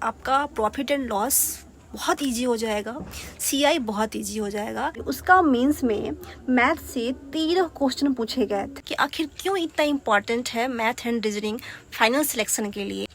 आपका profit and loss बहुत easy हो जाएगा, सीआई बहुत इजी हो जाएगा। उसका मेंस में मैथ से 13 क्वेश्चन पूछे गए थे कि आखिर क्यों इतना इम्पॉर्टेंट है math and reasoning final selection के लिए।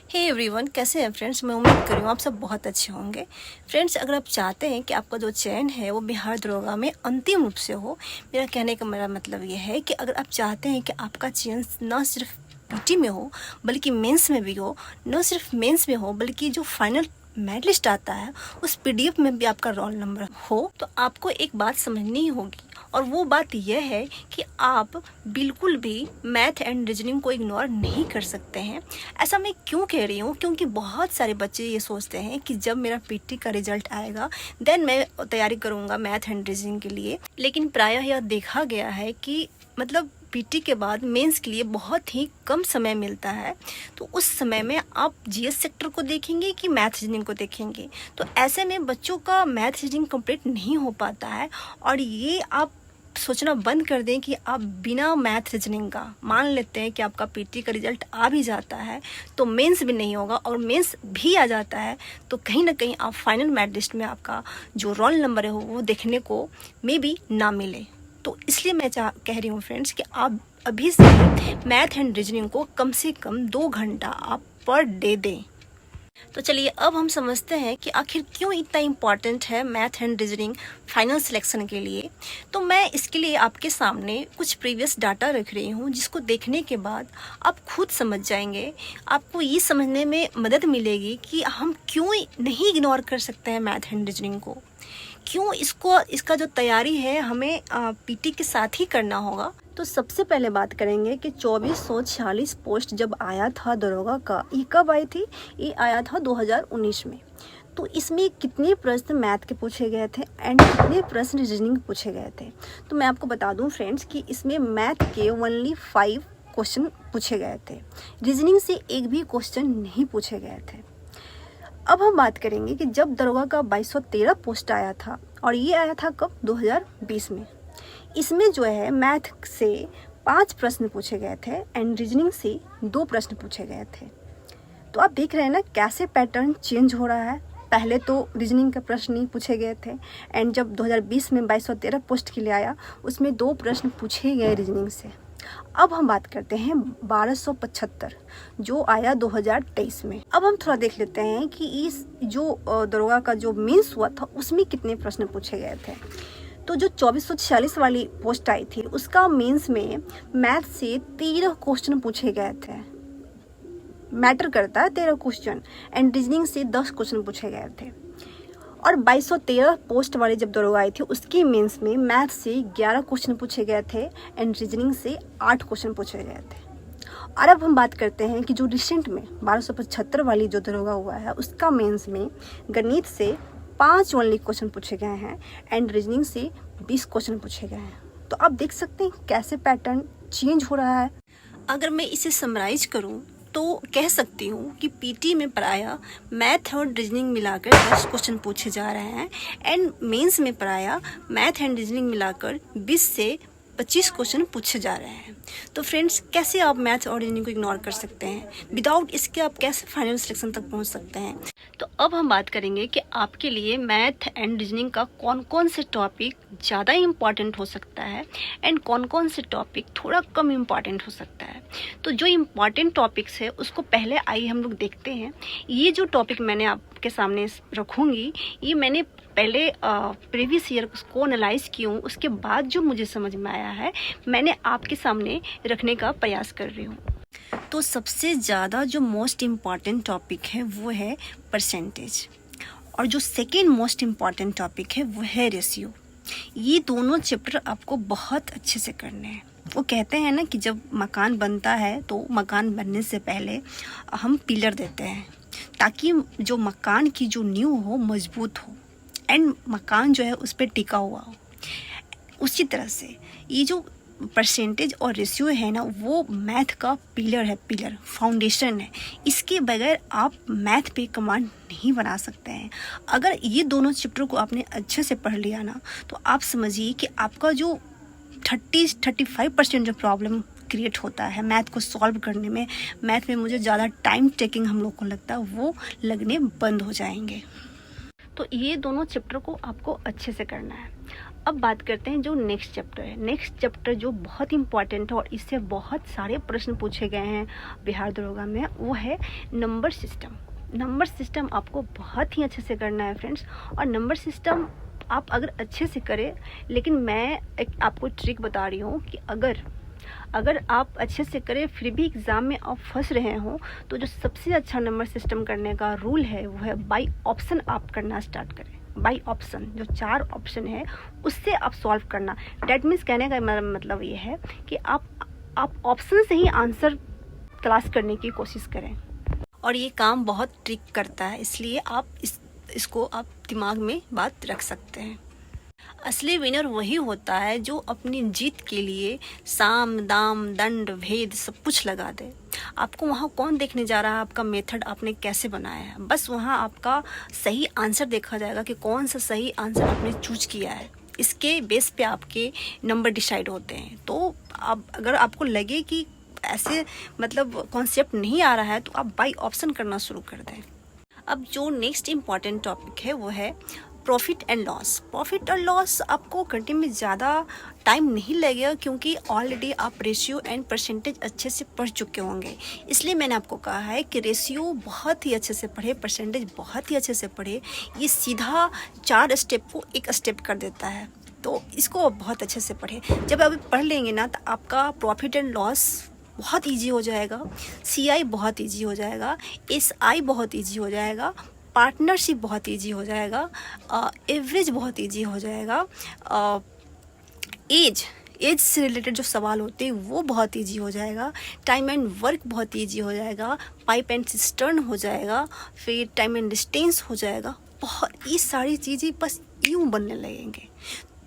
हे एवरीवन, कैसे हैं फ्रेंड्स? मैं उम्मीद कर रही हूँ आप सब बहुत अच्छे होंगे। फ्रेंड्स, अगर आप चाहते हैं कि आपका जो चयन है वो बिहार दरोगा में अंतिम रूप से हो, मेरा कहने का मेरा मतलब ये है कि अगर आप चाहते हैं कि आपका चयन न सिर्फ पीटी में हो बल्कि मेंस में भी हो, न सिर्फ मेंस में हो बल्कि जो फाइनल मेरिट लिस्ट आता है उस पीडीएफ में भी आपका रोल नंबर हो, तो आपको एक बात समझनी होगी, और वो बात यह है कि आप बिल्कुल भी मैथ एंड रीजनिंग को इग्नोर नहीं कर सकते हैं। ऐसा मैं क्यों कह रही हूँ? क्योंकि बहुत सारे बच्चे ये सोचते हैं कि जब मेरा पीटी का रिजल्ट आएगा देन मैं तैयारी करूँगा मैथ एंड रीजनिंग के लिए, लेकिन प्रायः यह देखा गया है कि मतलब पीटी के बाद मेंस के लिए बहुत ही कम समय मिलता है, तो उस समय में आप जीएस सेक्टर को देखेंगे कि मैथ रीजनिंग को देखेंगे, तो ऐसे में बच्चों का मैथ रीजनिंग कंप्लीट नहीं हो पाता है। और ये आप सोचना बंद कर दें कि आप बिना मैथ रीजनिंग का मान लेते हैं कि आपका पीटी का रिजल्ट आ भी जाता है तो मेंस भी नहीं होगा, और मेंस भी आ जाता है तो कहीं ना कहीं आप फाइनल मेरिट लिस्ट में आपका जो रोल नंबर है वो देखने को मे बी ना मिले। तो इसलिए मैं कह रही हूँ फ्रेंड्स कि आप अभी से मैथ एंड रीजनिंग को कम से कम 2 घंटा आप पर डे दें। तो चलिए अब हम समझते हैं कि आखिर क्यों इतना इम्पॉर्टेंट है math and reasoning final selection के लिए। तो मैं इसके लिए आपके सामने कुछ प्रीवियस डाटा रख रही हूँ, जिसको देखने के बाद आप खुद समझ जाएंगे, आपको ये समझने में मदद मिलेगी कि हम क्यों नहीं इग्नोर कर सकते हैं मैथ एंड रीजनिंग को, क्यों इसका जो तैयारी है हमें पीटी के साथ ही करना होगा। तो सबसे पहले बात करेंगे कि 2446 पोस्ट जब आया था दरोगा का, ये कब आई थी? ये आया था 2019 में। तो इसमें कितने प्रश्न मैथ के पूछे गए थे एंड कितने प्रश्न रीजनिंग पूछे गए थे? तो मैं आपको बता दूं फ्रेंड्स कि इसमें मैथ के ओनली 5 क्वेश्चन पूछे गए थे, रीजनिंग से एक भी क्वेश्चन नहीं पूछे गए थे। अब हम बात करेंगे कि जब दरोगा का 2213 पोस्ट आया था, और ये आया था कब? 2020 में। इसमें जो है मैथ से 5 प्रश्न पूछे गए थे एंड रीजनिंग से 2 प्रश्न पूछे गए थे। तो आप देख रहे हैं ना कैसे पैटर्न चेंज हो रहा है। पहले तो रीजनिंग के प्रश्न नहीं पूछे गए थे एंड जब 2020 में 2213 पोस्ट के लिए आया उसमें 2 प्रश्न पूछे गए रीजनिंग से। अब हम बात करते हैं 1275 जो आया 2023 में। अब हम थोड़ा देख लेते हैं कि इस जो दरोगा का जो मेंस हुआ था उसमें कितने प्रश्न पूछे गए थे। तो जो 2446 वाली पोस्ट आई थी उसका मेंस में मैथ से 13 क्वेश्चन पूछे गए थे, मैटर करता है 13 क्वेश्चन, एंड रीजनिंग से 10 क्वेश्चन पूछे गए थे। और 2213 पोस्ट वाली जब दरोगा आई थी उसकी मेंस में मैथ से 11 क्वेश्चन पूछे गए थे एंड रीजनिंग से 8 क्वेश्चन पूछे गए थे। और अब हम बात करते हैं कि जो रिसेंट में 1275 वाली जो दरोगा हुआ है उसका मेंस में गणित से 5 ओनली क्वेश्चन पूछे गए हैं एंड रीजनिंग से 20 क्वेश्चन पूछे गए हैं। तो आप देख सकते हैं कैसे पैटर्न चेंज हो रहा है। अगर मैं इसे समराइज करूं तो कह सकती हूँ कि पीटी में प्रायः मैथ और रीजनिंग मिलाकर 10 क्वेश्चन पूछे जा रहे हैं एंड मेंस में प्रायः मैथ एंड रीजनिंग मिलाकर 20 से 25 क्वेश्चन पूछे जा रहे हैं। तो फ्रेंड्स, कैसे आप मैथ और रीजनिंग को इग्नोर कर सकते हैं? विदाउट इसके आप कैसे फाइनल सिलेक्शन तक पहुंच सकते हैं? तो अब हम बात करेंगे कि आपके लिए मैथ एंड रीजनिंग का कौन कौन से टॉपिक ज़्यादा इम्पॉर्टेंट हो सकता है एंड कौन कौन से टॉपिक थोड़ा कम इम्पॉर्टेंट हो सकता है। तो जो इम्पॉर्टेंट टॉपिक्स है उसको पहले आइए हम लोग देखते हैं। ये जो टॉपिक मैंने आपके सामने रखूँगी ये मैंने पहले प्रीवियस ईयर को एनालाइज की हूँ, उसके बाद जो मुझे समझ में आया है मैंने आपके सामने रखने का प्रयास कर रही हूँ। तो सबसे ज़्यादा जो मोस्ट इम्पॉर्टेंट टॉपिक है वो है परसेंटेज, और जो सेकेंड मोस्ट इम्पॉर्टेंट टॉपिक है वो है रेशियो। ये दोनों चैप्टर आपको बहुत अच्छे से करने हैं। वो कहते हैं ना कि जब मकान बनता है तो मकान बनने से पहले हम पिलर देते हैं ताकि जो मकान की जो नींव हो मजबूत हो एंड मकान जो है उस पर टिका हुआ हो। उसी तरह से ये जो परसेंटेज और रेशियो है ना वो मैथ का पिलर है, पिलर फाउंडेशन है। इसके बगैर आप मैथ पे कमांड नहीं बना सकते हैं। अगर ये दोनों चैप्टर को आपने अच्छे से पढ़ लिया ना तो आप समझिए कि आपका जो 30-35% जो प्रॉब्लम क्रिएट होता है मैथ को सॉल्व करने में, मैथ में मुझे ज़्यादा टाइम टेकिंग हम लोग को लगता है, वो लगने बंद हो जाएंगे। तो ये दोनों चैप्टर को आपको अच्छे से करना है। अब बात करते हैं जो नेक्स्ट चैप्टर है। नेक्स्ट चैप्टर जो बहुत इंपॉर्टेंट है और इससे बहुत सारे प्रश्न पूछे गए हैं बिहार दरोगा में, वो है नंबर सिस्टम। नंबर सिस्टम आपको बहुत ही अच्छे से करना है फ्रेंड्स। और नंबर सिस्टम आप अगर अच्छे से करें, लेकिन मैं एक आपको ट्रिक बता रही हूँ कि अगर आप अच्छे से करें फिर भी एग्ज़ाम में आप फंस रहे हो, तो जो सबसे अच्छा नंबर सिस्टम करने का रूल है वो है बाई ऑप्शन आप करना स्टार्ट करें। बाई ऑप्शन, जो 4 ऑप्शन है उससे आप सॉल्व करना। डैट मीन्स कहने का मतलब ये है कि आप ऑप्शन से ही आंसर तलाश करने की कोशिश करें। और ये काम बहुत ट्रिक करता है, इसलिए आप इसको आप दिमाग में बात रख सकते हैं। असली विनर वही होता है जो अपनी जीत के लिए साम दाम दंड भेद सब कुछ लगा दे। आपको वहाँ कौन देखने जा रहा है आपका मेथड आपने कैसे बनाया है, बस वहाँ आपका सही आंसर देखा जाएगा कि कौन सा सही आंसर आपने चूज किया है। इसके बेस पे आपके नंबर डिसाइड होते हैं। तो अगर आपको लगे कि ऐसे कॉन्सेप्ट नहीं आ रहा है तो आप बाई ऑप्शन करना शुरू कर दें। अब जो नेक्स्ट इम्पॉर्टेंट टॉपिक है वो है प्रॉफिट एंड लॉस। प्रॉफिट और लॉस आपको करने में ज़्यादा टाइम नहीं लगेगा, क्योंकि ऑलरेडी आप रेशियो एंड परसेंटेज अच्छे से पढ़ चुके होंगे। इसलिए मैंने आपको कहा है कि रेशियो बहुत ही अच्छे से पढ़े, परसेंटेज बहुत ही अच्छे से पढ़े। ये सीधा 4 स्टेप को एक स्टेप कर देता है, तो इसको बहुत अच्छे से पढ़े। जब आप पढ़ लेंगे ना तो आपका प्रॉफिट एंड लॉस बहुत इजी हो जाएगा, CI बहुत इजी हो जाएगा, SI बहुत इजी हो जाएगा, पार्टनरशिप बहुत इजी हो जाएगा, एवरेज बहुत इजी हो जाएगा, एज से रिलेटेड जो सवाल होते हैं वो बहुत इजी हो जाएगा, टाइम एंड वर्क बहुत इजी हो जाएगा, पाइप एंड सिस्टर्न हो जाएगा, फिर टाइम एंड डिस्टेंस हो जाएगा। बहुत ये सारी चीज़ें बस यूँ बनने लगेंगे।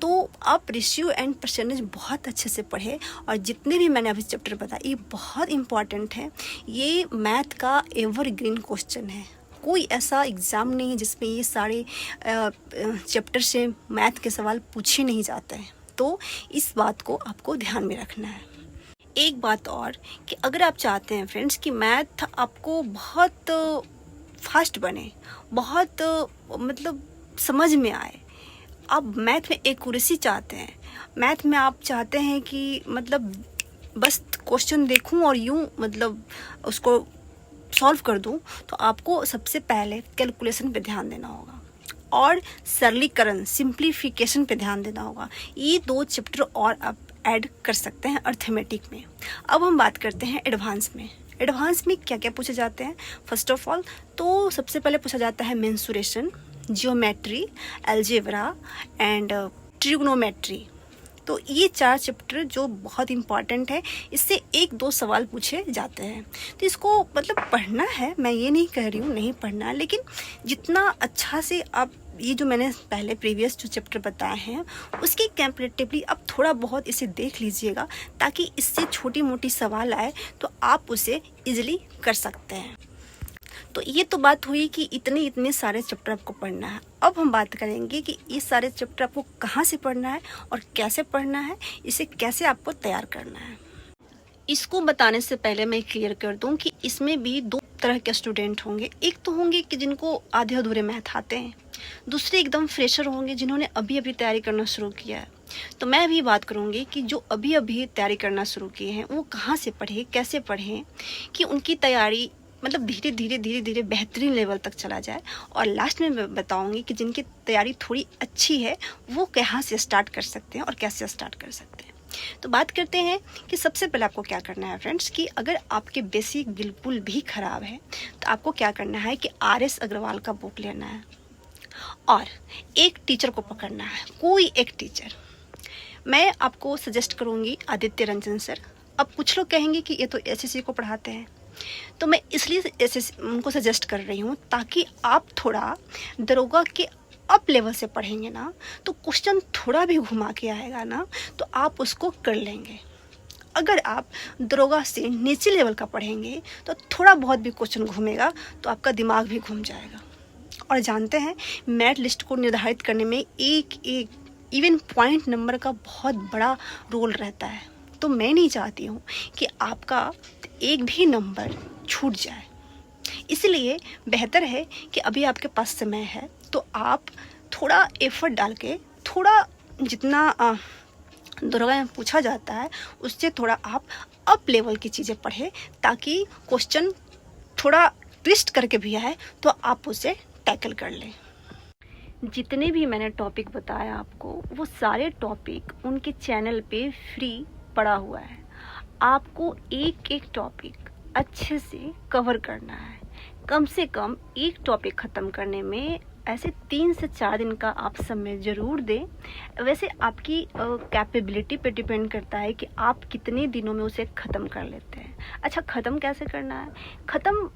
तो आप रेशियो एंड परसेंटेज बहुत अच्छे से पढ़े। और जितने भी मैंने अभी चैप्टर बताया ये बहुत इंपॉर्टेंट है। ये मैथ का एवरग्रीन क्वेश्चन है। कोई ऐसा एग्ज़ाम नहीं है जिसमें ये सारे चैप्टर से मैथ के सवाल पूछे नहीं जाते हैं। तो इस बात को आपको ध्यान में रखना है। एक बात और कि अगर आप चाहते हैं फ्रेंड्स कि मैथ आपको बहुत फास्ट बने, बहुत समझ में आए, आप मैथ में एक्यूरेसी चाहते हैं, मैथ में आप चाहते हैं कि बस क्वेश्चन देखूं और यूं उसको सॉल्व कर दूं, तो आपको सबसे पहले कैलकुलेशन पे ध्यान देना होगा और सरलीकरण सिंप्लीफिकेशन पे ध्यान देना होगा। ये 2 चैप्टर और आप ऐड कर सकते हैं अर्थमेटिक में। अब हम बात करते हैं एडवांस में। एडवांस में क्या क्या पूछे जाते हैं। फर्स्ट ऑफ ऑल तो सबसे पहले पूछा जाता है mensuration, geometry, algebra and trigonometry. तो ये 4 चैप्टर जो बहुत इंपॉर्टेंट है, इससे 1-2 सवाल पूछे जाते हैं। तो इसको पढ़ना है, मैं ये नहीं कह रही हूँ नहीं पढ़ना है, लेकिन जितना अच्छा से आप ये जो मैंने पहले प्रीवियस जो चैप्टर बताए हैं उसके कंपैरेटिवली आप थोड़ा बहुत इसे देख लीजिएगा, ताकि इससे छोटी मोटी सवाल आए तो आप उसे इजीली कर सकते हैं। तो ये तो बात हुई कि इतने सारे चैप्टर आपको पढ़ना है। अब हम बात करेंगे कि ये सारे चैप्टर आपको कहाँ से पढ़ना है और कैसे पढ़ना है, इसे कैसे आपको तैयार करना है। इसको बताने से पहले मैं क्लियर कर दूं कि इसमें भी 2 तरह के स्टूडेंट होंगे। एक तो होंगे कि जिनको आधे अधूरे मैथ आते हैं, दूसरे एकदम फ्रेशर होंगे जिन्होंने अभी तैयारी करना शुरू किया है। तो मैं भी बात करूँगी कि जो अभी तैयारी करना शुरू किए हैं वो कहाँ से पढ़ें, कैसे पढ़ें कि उनकी तैयारी धीरे धीरे बेहतरीन लेवल तक चला जाए। और लास्ट में मैं बताऊंगी कि जिनकी तैयारी थोड़ी अच्छी है वो कहाँ से स्टार्ट कर सकते हैं और कैसे स्टार्ट कर सकते हैं। तो बात करते हैं कि सबसे पहले आपको क्या करना है फ्रेंड्स, कि अगर आपके बेसिक बिल्कुल भी ख़राब है तो आपको क्या करना है कि RS अग्रवाल का बुक लेना है और एक टीचर को पकड़ना है, कोई एक टीचर। मैं आपको सजेस्ट करूँगी आदित्य रंजन सर। अब कुछ लोग कहेंगे कि ये तो SSC को पढ़ाते हैं, तो मैं इसलिए उनको सजेस्ट कर रही हूँ ताकि आप थोड़ा दरोगा के अप लेवल से पढ़ेंगे ना तो क्वेश्चन थोड़ा भी घुमा के आएगा ना तो आप उसको कर लेंगे। अगर आप दरोगा से नीचे लेवल का पढ़ेंगे तो थोड़ा बहुत भी क्वेश्चन घूमेगा तो आपका दिमाग भी घूम जाएगा। और जानते हैं मेरिट लिस्ट को निर्धारित करने में एक इवन पॉइंट नंबर का बहुत बड़ा रोल रहता है। तो मैं नहीं चाहती हूँ कि आपका एक भी नंबर छूट जाए। इसलिए बेहतर है कि अभी आपके पास समय है तो आप थोड़ा एफर्ट डाल के, थोड़ा जितना दरोगा में पूछा जाता है उससे थोड़ा आप अप लेवल की चीज़ें पढ़ें, ताकि क्वेश्चन थोड़ा ट्विस्ट करके भी आए तो आप उसे टैकल कर लें। जितने भी मैंने टॉपिक बताया आपको, वो सारे टॉपिक उनके चैनल पे फ्री पड़ा हुआ है। आपको एक एक टॉपिक अच्छे से कवर करना है। कम से कम एक टॉपिक ख़त्म करने में ऐसे 3 से 4 दिन का आप समय ज़रूर दें। वैसे आपकी कैपेबिलिटी पे डिपेंड करता है कि आप कितने दिनों में उसे ख़त्म कर लेते हैं। अच्छा, ख़त्म कैसे करना है? ख़त्म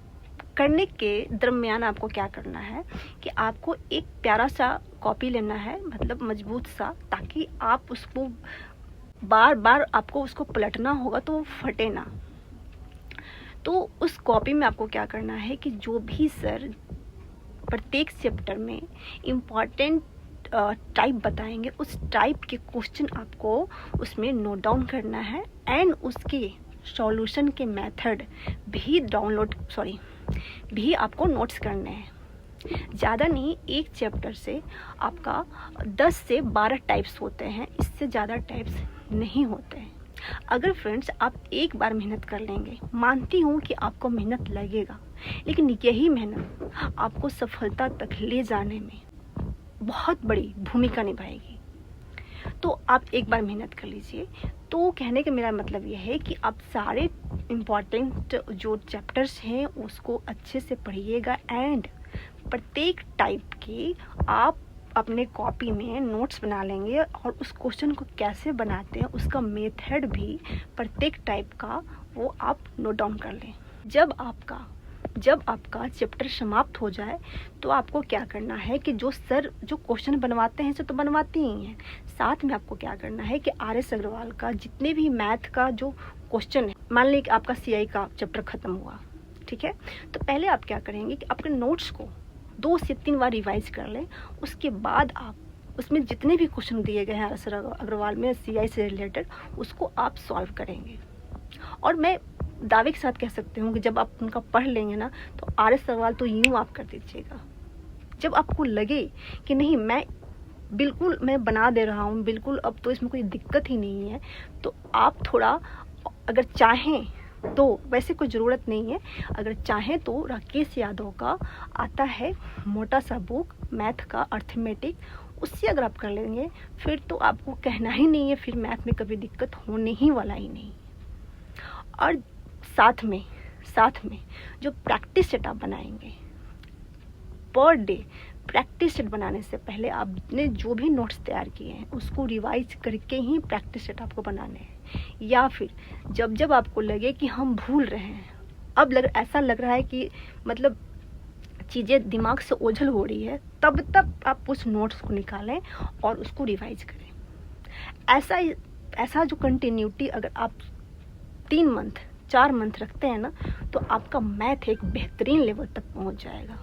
करने के दरमियान आपको क्या करना है कि आपको एक प्यारा सा कॉपी लेना है, मतलब मजबूत सा, ताकि आप उसको बार बार आपको उसको पलटना होगा तो वो फटे ना। तो उस कॉपी में आपको क्या करना है कि जो भी सर प्रत्येक चैप्टर में इम्पॉर्टेंट टाइप बताएंगे, उस टाइप के क्वेश्चन आपको उसमें नोट डाउन करना है एंड उसके सॉल्यूशन के मेथड भी आपको नोट्स करने हैं। ज़्यादा नहीं, एक चैप्टर से आपका 10 से 12 टाइप्स होते हैं, इससे ज़्यादा टाइप्स नहीं होते हैं। अगर फ्रेंड्स आप एक बार मेहनत कर लेंगे, मानती हूँ कि आपको मेहनत लगेगा, लेकिन यही मेहनत आपको सफलता तक ले जाने में बहुत बड़ी भूमिका निभाएगी। तो आप एक बार मेहनत कर लीजिए। तो कहने का मेरा मतलब यह है कि आप सारे इम्पॉर्टेंट जो चैप्टर्स हैं उसको अच्छे से पढ़िएगा एंड प्रत्येक टाइप के आप अपने कॉपी में नोट्स बना लेंगे और उस क्वेश्चन को कैसे बनाते हैं उसका मेथड भी प्रत्येक टाइप का वो आप नोट डाउन कर लें। जब आपका चैप्टर समाप्त हो जाए तो आपको क्या करना है कि जो सर जो क्वेश्चन बनवाते हैं तो बनवाते ही हैं, साथ में आपको क्या करना है कि RS अग्रवाल का जितने भी मैथ का जो क्वेश्चन है, मान लीजिए कि आपका CI का चैप्टर ख़त्म हुआ, ठीक है, तो पहले आप क्या करेंगे कि अपने नोट्स को 2 से 3 बार रिवाइज कर लें। उसके बाद आप उसमें जितने भी क्वेश्चन दिए गए हैं RS अग्रवाल में CI से रिलेटेड, उसको आप सॉल्व करेंगे। और मैं दावे के साथ कह सकती हूँ कि जब आप उनका पढ़ लेंगे ना तो RS अग्रवाल तो यूँ आप कर दीजिएगा। जब आपको लगे कि नहीं मैं बना दे रहा हूँ बिल्कुल, अब तो इसमें कोई दिक्कत ही नहीं है, तो आप थोड़ा अगर चाहें तो, वैसे कोई ज़रूरत नहीं है, अगर चाहें तो राकेश यादव का आता है मोटा सा बुक मैथ का अर्थमेटिक, उससे अगर आप कर लेंगे फिर तो आपको कहना ही नहीं है, फिर मैथ में कभी दिक्कत होने ही वाला ही नहीं। और साथ में जो प्रैक्टिस सेट आप बनाएंगे पर डे, प्रैक्टिस सेट बनाने से पहले आपने जो भी नोट्स तैयार किए हैं उसको रिवाइज करके ही प्रैक्टिस सेट आपको बनाने हैं। या फिर जब आपको लगे कि हम भूल रहे हैं, अब ऐसा लग रहा है कि मतलब चीज़ें दिमाग से ओझल हो रही है, तब आप उस नोट्स को निकालें और उसको रिवाइज करें। ऐसा जो कंटिन्यूटी अगर आप 3 मंथ 4 मंथ रखते हैं ना, तो आपका मैथ एक बेहतरीन लेवल तक पहुंच जाएगा।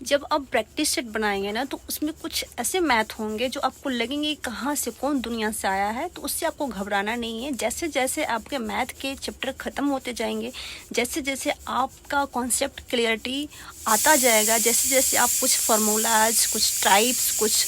जब आप प्रैक्टिस सेट बनाएंगे ना तो उसमें कुछ ऐसे मैथ होंगे जो आपको लगेंगे कहाँ से कौन दुनिया से आया है, तो उससे आपको घबराना नहीं है। जैसे जैसे आपके मैथ के चैप्टर ख़त्म होते जाएंगे, जैसे जैसे आपका कॉन्सेप्ट क्लियरिटी आता जाएगा, जैसे जैसे आप कुछ फार्मूलाज, कुछ टाइप्स, कुछ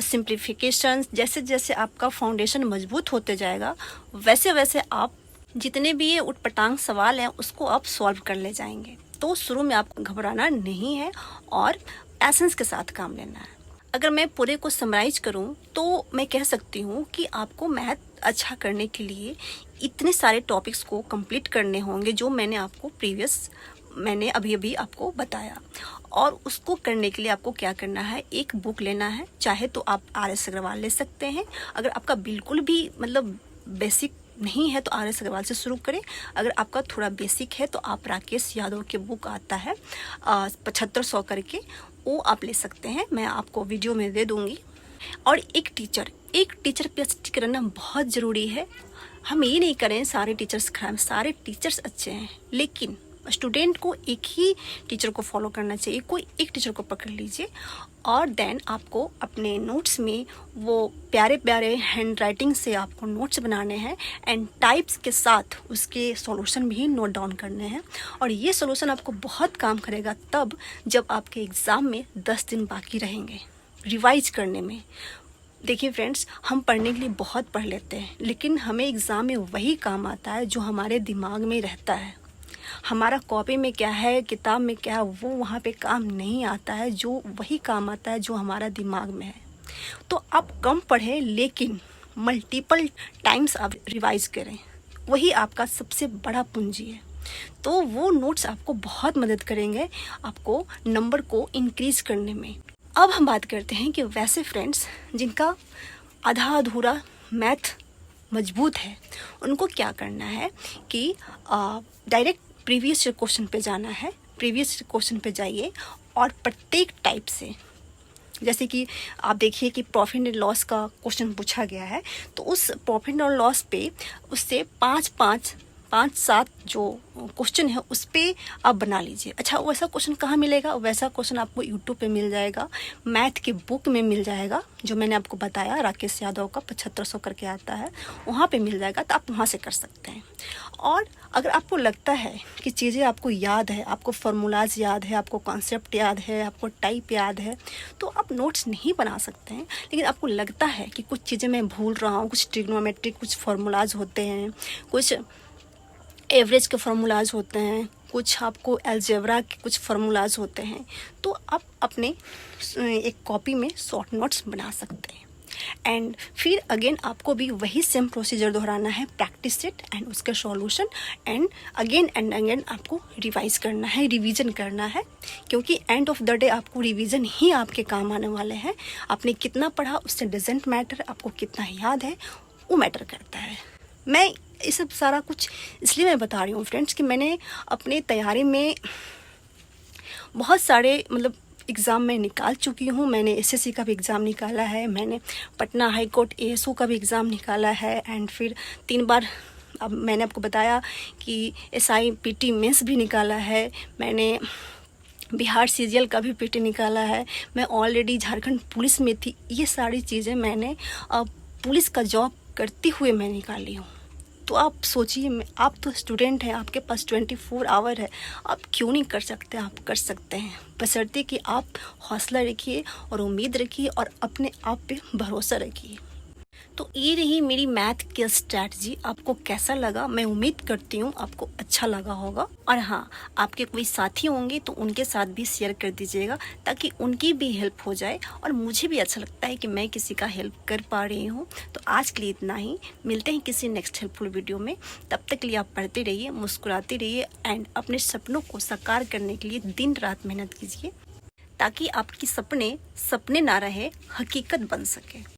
सिंप्लीफिकेशन, जैसे जैसे आपका फाउंडेशन मजबूत होते जाएगा, वैसे वैसे आप जितने भी ये उटपटांग सवाल हैं उसको आप सॉल्व कर ले जाएंगे। तो शुरू में आपको घबराना नहीं है और एसेंस के साथ काम लेना है। अगर मैं पूरे को समराइज करूं तो मैं कह सकती हूं कि आपको मैथ अच्छा करने के लिए इतने सारे टॉपिक्स को कंप्लीट करने होंगे जो मैंने अभी आपको बताया। और उसको करने के लिए आपको क्या करना है, एक बुक लेना है, चाहे तो आप RS अग्रवाल ले सकते हैं। अगर आपका बिल्कुल भी मतलब बेसिक नहीं है तो RS अग्रवाल से शुरू करें। अगर आपका थोड़ा बेसिक है तो आप राकेश यादव के बुक आता है 7500 करके, वो आप ले सकते हैं, मैं आपको वीडियो में दे दूंगी। और एक टीचर पे स्टिक रहना बहुत ज़रूरी है। हम ये नहीं करें सारे टीचर्स खराब, सारे टीचर्स अच्छे हैं, लेकिन स्टूडेंट को एक ही टीचर को फॉलो करना चाहिए, कोई एक टीचर को पकड़ लीजिए और देन आपको अपने नोट्स में वो प्यारे प्यारे हैंड राइटिंग से आपको नोट्स बनाने हैं एंड टाइप्स के साथ उसके सॉल्यूशन भी नोट डाउन करने हैं। और ये सॉल्यूशन आपको बहुत काम करेगा तब जब आपके एग्ज़ाम में 10 दिन बाकी रहेंगे रिवाइज करने में। देखिए फ्रेंड्स, हम पढ़ने के लिए बहुत पढ़ लेते हैं लेकिन हमें एग्ज़ाम में वही काम आता है जो हमारे दिमाग में रहता है। हमारा कॉपी में क्या है, किताब में क्या है, वो वहाँ पे काम नहीं आता है। जो वही काम आता है जो हमारा दिमाग में है। तो आप कम पढ़ें लेकिन मल्टीपल टाइम्स आप रिवाइज करें, वही आपका सबसे बड़ा पूंजी है। तो वो नोट्स आपको बहुत मदद करेंगे आपको नंबर को इंक्रीज़ करने में। अब हम बात करते हैं कि वैसे फ्रेंड्स जिनका आधा अधूरा मैथ मजबूत है उनको क्या करना है कि डायरेक्ट प्रीवियस क्वेश्चन पे जाना है। प्रीवियस क्वेश्चन पे जाइए और प्रत्येक टाइप से, जैसे कि आप देखिए कि प्रॉफिट एंड लॉस का क्वेश्चन पूछा गया है तो उस प्रॉफिट और लॉस पे उससे 5-7 जो क्वेश्चन है उस पर आप बना लीजिए। अच्छा, वैसा क्वेश्चन कहाँ मिलेगा? वैसा क्वेश्चन आपको यूट्यूब पे मिल जाएगा, मैथ के बुक में मिल जाएगा, जो मैंने आपको बताया राकेश यादव का 7500 करके आता है, वहाँ पे मिल जाएगा। तो आप वहाँ से कर सकते हैं। और अगर आपको लगता है कि चीज़ें आपको याद है, आपको फार्मूलाज याद है, आपको कॉन्सेप्ट याद है, आपको टाइप याद है, तो आप नोट्स नहीं बना सकते हैं। लेकिन आपको लगता है कि कुछ चीज़ें मैं भूल रहा हूँ, कुछ ट्रिग्नोमेट्रिक कुछ फार्मूलाज होते हैं, कुछ एवरेज के फार्मूलाज होते हैं, कुछ आपको अलजेब्रा के कुछ फार्मूलाज होते हैं, तो आप अपने एक कॉपी में शॉर्ट नोट्स बना सकते हैं। एंड फिर अगेन आपको भी वही सेम प्रोसीजर दोहराना है, प्रैक्टिस सेट एंड उसका सॉल्यूशन एंड अगेन आपको रिवाइज करना है, रिवीजन करना है, क्योंकि एंड ऑफ द डे आपको रिवीजन ही आपके काम आने वाले हैं। आपने कितना पढ़ा उससे डजेंट मैटर, आपको कितना याद है वो मैटर करता है। मैं ये सब सारा कुछ इसलिए मैं बता रही हूँ फ्रेंड्स कि मैंने अपनी तैयारी में बहुत सारे एग्ज़ाम में निकाल चुकी हूँ। मैंने एसएससी का भी एग्ज़ाम निकाला है, मैंने पटना हाई कोर्ट एएसओ का भी एग्ज़ाम निकाला है एंड फिर 3 बार अब मैंने आपको बताया कि एसआई पीटी मेंस भी निकाला है, मैंने बिहार सीजीएल का भी पीटी निकाला है, मैं ऑलरेडी झारखंड पुलिस में थी। ये सारी चीज़ें मैंने पुलिस का जॉब करते हुए मैं निकाली हूँ। तो आप सोचिए, आप तो स्टूडेंट हैं, आपके पास 24 आवर है, आप क्यों नहीं कर सकते? आप कर सकते हैं, बशर्ते कि आप हौसला रखिए और उम्मीद रखिए और अपने आप पे भरोसा रखिए। तो ये रही मेरी मैथ की स्ट्रैटेजी। आपको कैसा लगा? मैं उम्मीद करती हूँ आपको अच्छा लगा होगा। और हाँ, आपके कोई साथी होंगे तो उनके साथ भी शेयर कर दीजिएगा ताकि उनकी भी हेल्प हो जाए और मुझे भी अच्छा लगता है कि मैं किसी का हेल्प कर पा रही हूँ। तो आज के लिए इतना ही, मिलते हैं किसी नेक्स्ट हेल्पफुल वीडियो में। तब तक के लिए आप पढ़ते रहिए, मुस्कुराते रहिए एंड अपने सपनों को साकार करने के लिए दिन रात मेहनत कीजिए ताकि आपकी सपने ना रहे, हकीकत बन सके।